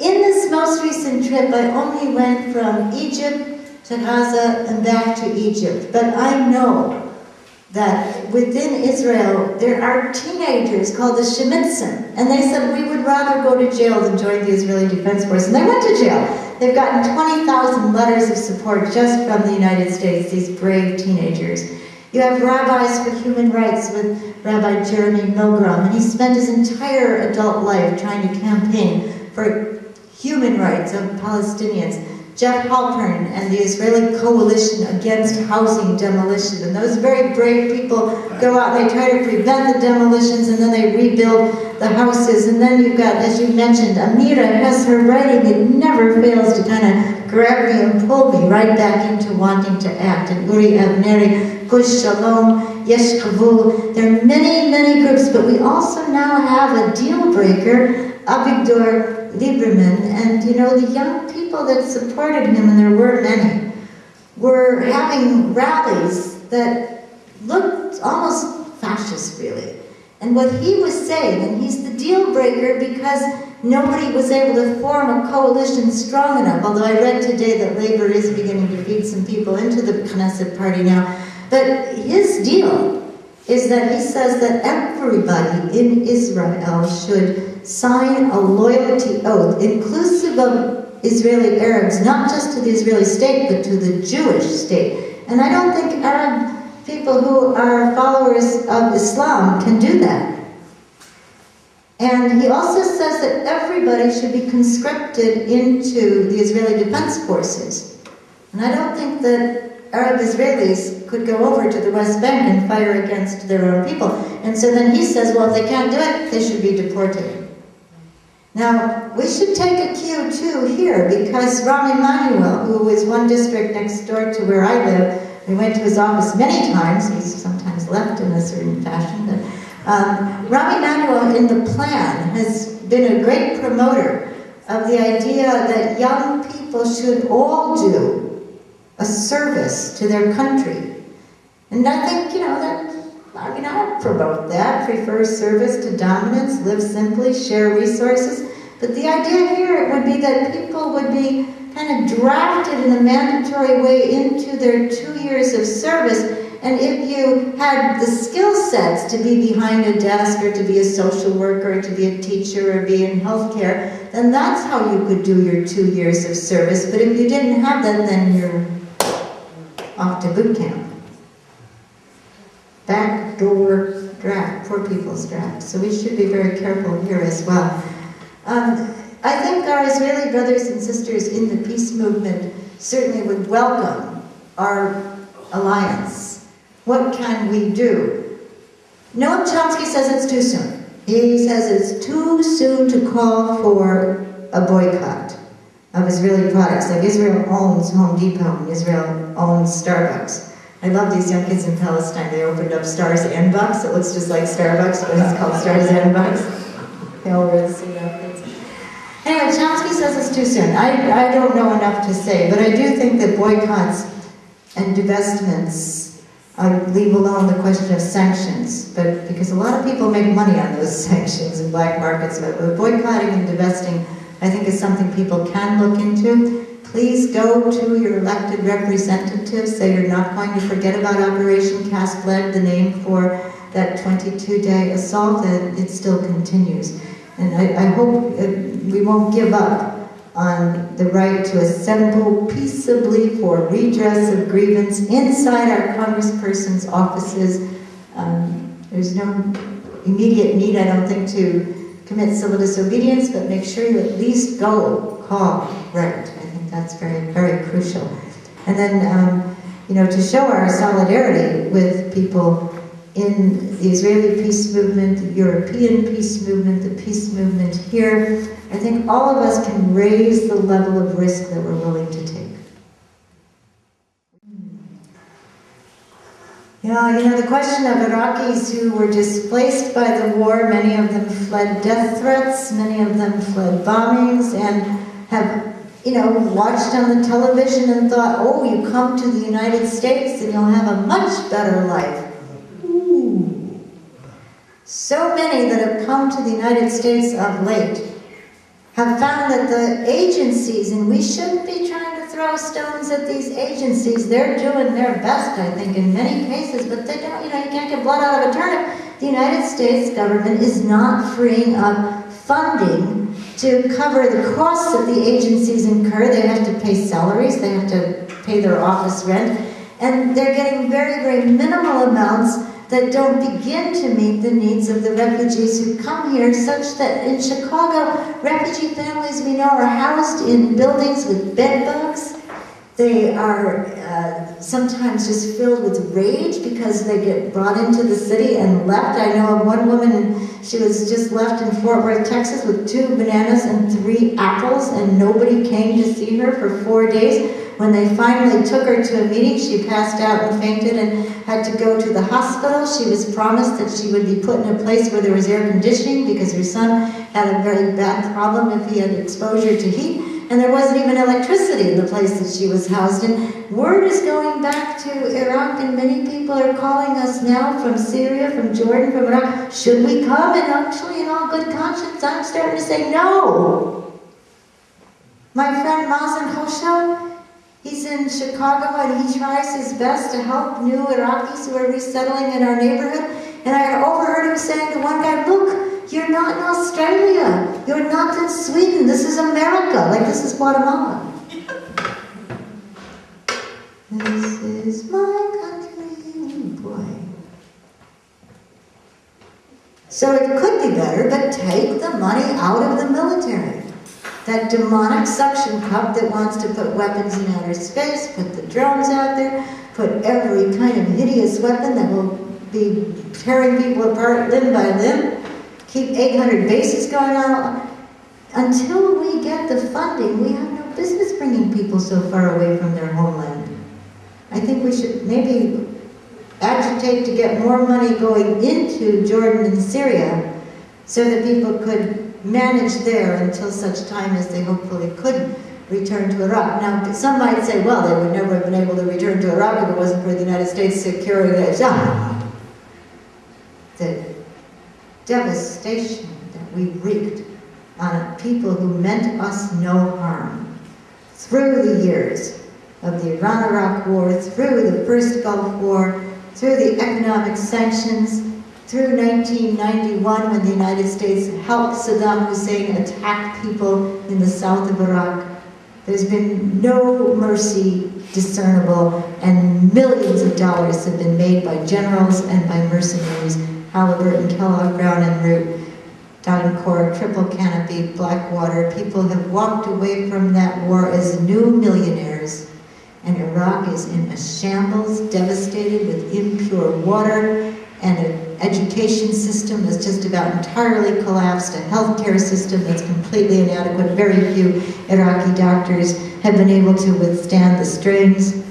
In this most recent trip, I only went from Egypt to Gaza and back to Egypt. But I know that within Israel, there are teenagers called the Shemitzim. And they said, we would rather go to jail than join the Israeli Defense Force. And they went to jail. They've gotten 20,000 letters of support just from the United States, these brave teenagers. You have Rabbis for Human Rights with Rabbi Jeremy Milgram, and he spent his entire adult life trying to campaign for human rights of Palestinians. Jeff Halpern and the Israeli Coalition Against Housing Demolition. And those very brave people go out and they try to prevent the demolitions, and then they rebuild the houses. And then you've got, as you mentioned, Amira has her writing. It never fails to kind of grab me and pull me right back into wanting to act. And Uri Avneri, Gush Shalom, Yesh Kavul. There are many, many groups, but we also now have a deal breaker, Avigdor Lieberman, and you know, the young people that supported him, and there were many, were having rallies that looked almost fascist, really. And what he was saying, and he's the deal breaker because nobody was able to form a coalition strong enough, although I read today that Labor is beginning to feed some people into the Knesset party now. But his deal is that he says that everybody in Israel should sign a loyalty oath, inclusive of Israeli Arabs, not just to the Israeli state, but to the Jewish state. And I don't think Arab people who are followers of Islam can do that. And he also says that everybody should be conscripted into the Israeli Defense Forces. And I don't think that Arab Israelis could go over to the West Bank and fire against their own people. And so then he says, well, if they can't do it, they should be deported. Now, we should take a cue, too, here, because Rahm Emanuel, who is one district next door to where I live, we went to his office many times. He's sometimes left in a certain fashion. But Rahm Emanuel, in the plan, has been a great promoter of the idea that young people should all do a service to their country. And I think, you know, I promote that, prefer service to dominance, live simply, share resources. But the idea here would be that people would be kind of drafted in a mandatory way into their 2 years of service. And if you had the skill sets to be behind a desk or to be a social worker or to be a teacher or be in healthcare, then that's how you could do your 2 years of service. But if you didn't have that, then you're off to boot camp. Backdoor draft, poor people's draft. So we should be very careful here as well. I think our Israeli brothers and sisters in the peace movement certainly would welcome our alliance. What can we do? Noam Chomsky says it's too soon. He says it's too soon to call for a boycott of Israeli products. Like Israel owns Home Depot and Israel owns Starbucks. I love these young kids in Palestine. They opened up Stars and Bucks. It looks just like Starbucks, but it's called Stars and Bucks. They all wear the same outfits. Anyway, Chomsky says it's too soon. I don't know enough to say, but I do think that boycotts and divestments, leave alone the question of sanctions, but because a lot of people make money on those sanctions in black markets, but boycotting and divesting, I think, is something people can look into. Please go to your elected representatives. Say you're not going to forget about Operation Cast Lead, the name for that 22-day assault, and it still continues. And I hope we won't give up on the right to assemble peaceably for redress of grievance inside our congresspersons' offices. There's no immediate need, I don't think, to commit civil disobedience, but make sure you at least go call right. That's very, very crucial. And then, you know, to show our solidarity with people in the Israeli peace movement, the European peace movement, the peace movement here, I think all of us can raise the level of risk that we're willing to take. Yeah, you know, the question of Iraqis who were displaced by the war, many of them fled death threats, many of them fled bombings, and have, you know, watched on the television and thought, oh, you come to the United States and you'll have a much better life. Ooh. So many that have come to the United States of late have found that the agencies, and we shouldn't be trying to throw stones at these agencies, they're doing their best, I think, in many cases, but they don't, you can't get blood out of a turnip. The United States government is not freeing up funding to cover the costs that the agencies incur. They have to pay salaries, they have to pay their office rent, and they're getting very, very minimal amounts that don't begin to meet the needs of the refugees who come here, such that in Chicago, refugee families we know are housed in buildings with bed bugs. They are sometimes just filled with rage because they get brought into the city and left. I know of one woman, and she was just left in Fort Worth, Texas with 2 bananas and 3 apples, and nobody came to see her for 4 days. When they finally took her to a meeting, she passed out and fainted and had to go to the hospital. She was promised that she would be put in a place where there was air conditioning because her son had a very bad problem if he had exposure to heat. And there wasn't even electricity in the place that she was housed in. Word is going back to Iraq, and many people are calling us now from Syria, from Jordan, from Iraq. Should we come? And actually, in all good conscience, I'm starting to say no. My friend Mazen Khoshav, he's in Chicago, and he tries his best to help new Iraqis who are resettling in our neighborhood. And I overheard him saying to one guy, look, you're not in Australia. You're not in Sweden. This is America. Like, this is Guatemala. This is my country, boy. So it could be better, but take the money out of the military. That demonic suction cup that wants to put weapons in outer space, put the drones out there, put every kind of hideous weapon that will be tearing people apart limb by limb, keep 800 bases going on. Until we get the funding, we have no business bringing people so far away from their homeland. I think we should maybe agitate to get more money going into Jordan and Syria so that people could manage there until such time as they hopefully could return to Iraq. Now, some might say, well, they would never have been able to return to Iraq if it wasn't for the United States securing it. The devastation that we wreaked on people who meant us no harm through the years of the Iran-Iraq War, through the first Gulf War, through the economic sanctions, through 1991 when the United States helped Saddam Hussein attack people in the south of Iraq. There's been no mercy discernible, and millions of dollars have been made by generals and by mercenaries, Halliburton, Kellogg, Brown and Root, DynCorp, Triple Canopy, Blackwater. People have walked away from that war as new millionaires, and Iraq is in a shambles, devastated with impure water, and an education system that's just about entirely collapsed, a healthcare system that's completely inadequate. Very few Iraqi doctors have been able to withstand the strains.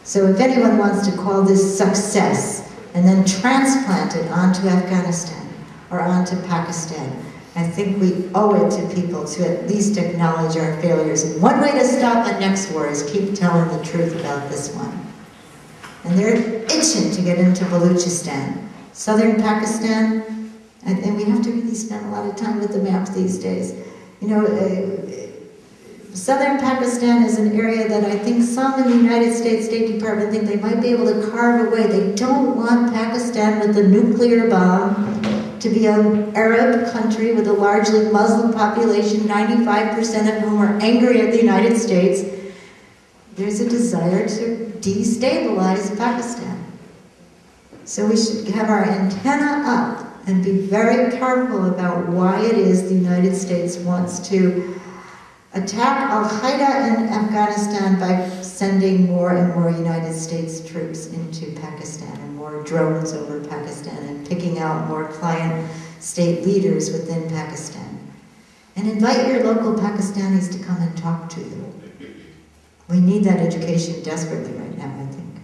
So if anyone wants to call this success and then transplant it onto Afghanistan or onto Pakistan, I think we owe it to people to at least acknowledge our failures. And one way to stop the next war is keep telling the truth about this one. And they're itching to get into Baluchistan, southern Pakistan, and we have to really spend a lot of time with the maps these days. You know, southern Pakistan is an area that I think some in the United States State Department think they might be able to carve away. They don't want Pakistan with a nuclear bomb to be an Arab country with a largely Muslim population, 95% of whom are angry at the United States. There's a desire to destabilize Pakistan. So we should have our antenna up and be very careful about why it is the United States wants to attack Al-Qaeda in Afghanistan by sending more and more United States troops into Pakistan and more drones over Pakistan and picking out more client state leaders within Pakistan. And invite your local Pakistanis to come and talk to you. We need that education desperately right now, I think.